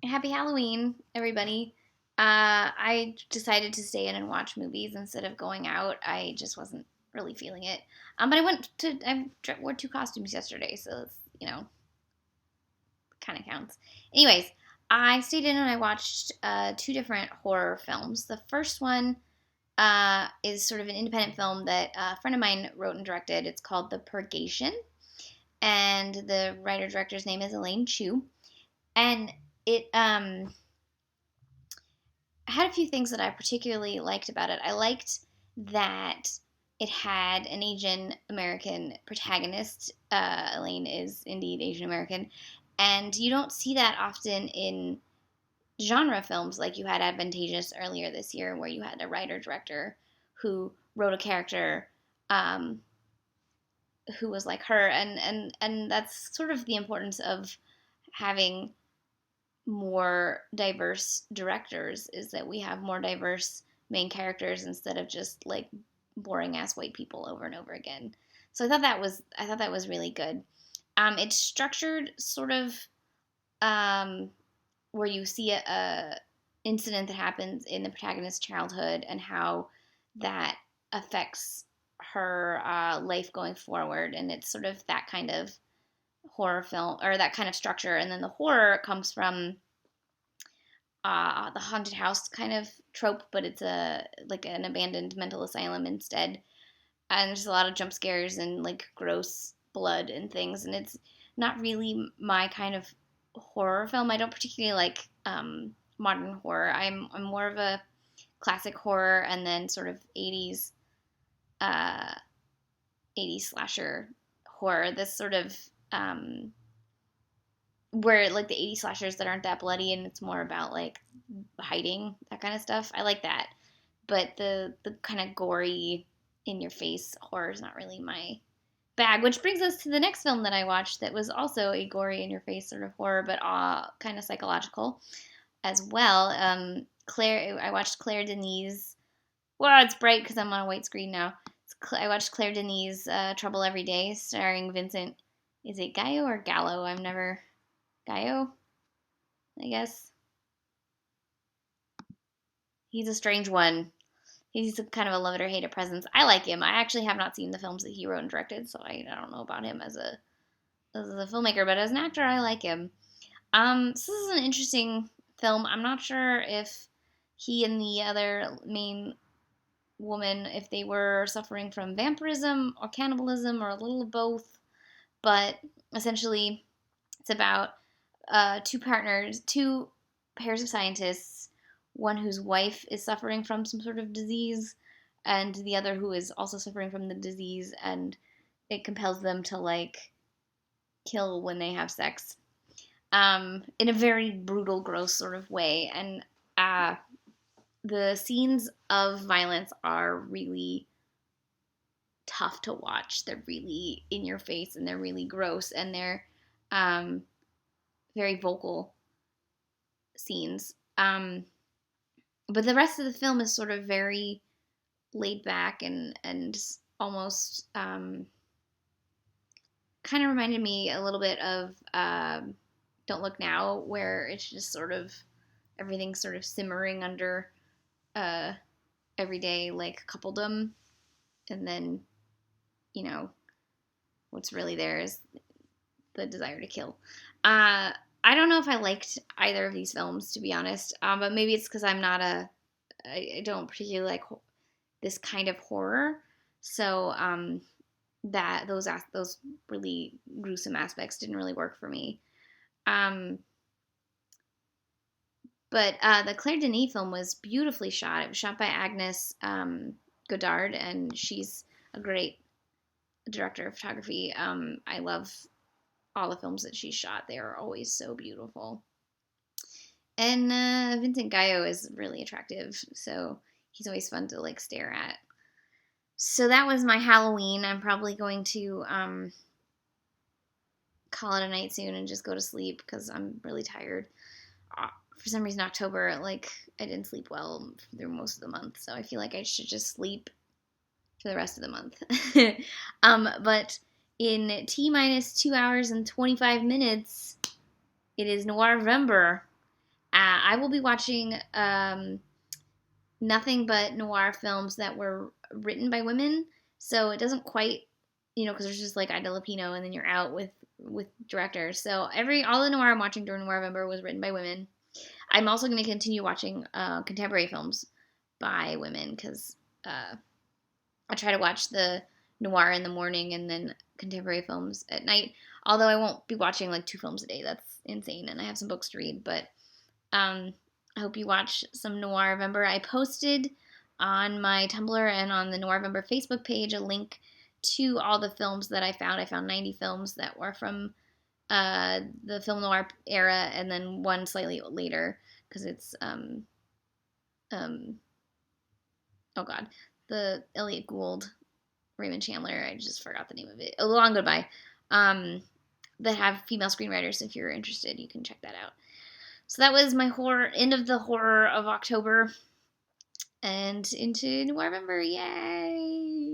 Happy Halloween, everybody. I decided to stay in and watch movies instead of going out. I just wasn't really feeling it. But I wore two costumes yesterday, so it's, kind of counts. Anyways, I stayed in and I watched two different horror films. The first one is sort of an independent film that a friend of mine wrote and directed. It's called The Purgation, and the writer-director's name is Elaine Chu. And it had a few things that I particularly liked about it. I liked that it had an Asian American protagonist. Elaine is indeed Asian American, and you don't see that often in genre films like you had Advantageous earlier this year, where you had a writer director who wrote a character who was like her, and that's sort of the importance of having more diverse directors, is that we have more diverse main characters instead of just like boring ass white people over and over again. So I thought that was really good. It's structured sort of where you see a incident that happens in the protagonist's childhood and how that affects her life going forward, and it's sort of that kind of horror film, or that kind of structure. And then the horror comes from the haunted house kind of trope, but it's like an abandoned mental asylum instead. And there's a lot of jump scares and like gross blood and things, and it's not really my kind of horror film. I don't particularly like modern horror. I'm more of a classic horror, and then sort of 80s 80s slasher horror. This sort of where like the 80s slashers that aren't that bloody and it's more about like hiding, that kind of stuff. I like that. But the kind of gory in your face horror is not really my bag, which brings us to the next film that I watched that was also a gory in your face sort of horror, but kind of psychological as well. I watched Claire Denis. Well, it's bright because I'm on a white screen now. I watched Claire Denis' Trouble Every Day, starring Vincent. Is it Gallo or Gallo? Gallo, I guess. He's a strange one. He's kind of a love it or hate it presence. I like him. I actually have not seen the films that he wrote and directed, so I don't know about him as a filmmaker, but as an actor, I like him. So this is an interesting film. I'm not sure if he and the other main woman, if they were suffering from vampirism or cannibalism or a little of both, but essentially it's about two pairs of scientists, one whose wife is suffering from some sort of disease, and the other who is also suffering from the disease, and it compels them to like kill when they have sex, in a very brutal, gross sort of way. And the scenes of violence are really tough to watch. They're really in your face, and they're really gross, and they're very vocal scenes. But the rest of the film is sort of very laid back and almost kind of reminded me a little bit of Don't Look Now, where it's just sort of everything's sort of simmering under everyday like coupledom, and then what's really there is the desire to kill. I don't know if I liked either of these films, to be honest, but maybe it's because I don't particularly like this kind of horror, so that those really gruesome aspects didn't really work for me. But the Claire Denis film was beautifully shot. It was shot by Agnes Godard, and she's a great director of photography. I love all the films that she's shot. They are always so beautiful. And Vincent Gallo is really attractive, so he's always fun to like stare at. So that was my Halloween. I'm probably going to call it a night soon and just go to sleep because I'm really tired. For some reason, October, like, I didn't sleep well through most of the month, so I feel like I should just sleep for the rest of the month. But in T-minus 2 hours and 25 minutes, it is Noirvember, I will be watching nothing but noir films that were written by women. So it doesn't quite, because there's just like Ida Lupino, and then you're out with directors. So all the noir I'm watching during Noirvember was written by women. I'm also going to continue watching contemporary films by women because I try to watch the noir in the morning and then contemporary films at night. Although I won't be watching like 2 films a day. That's insane. And I have some books to read. But I hope you watch some Noirvember. I posted on my Tumblr and on the Noirvember Facebook page a link to all the films that I found. I found 90 films that were from the film noir era, and then one slightly later because it's oh god, the Elliot Gould, Raymond Chandler. I just forgot the name of it. A Long Goodbye. That have female screenwriters. If you're interested, you can check that out. So that was my end of the horror of October, and into Noirvember. Yay!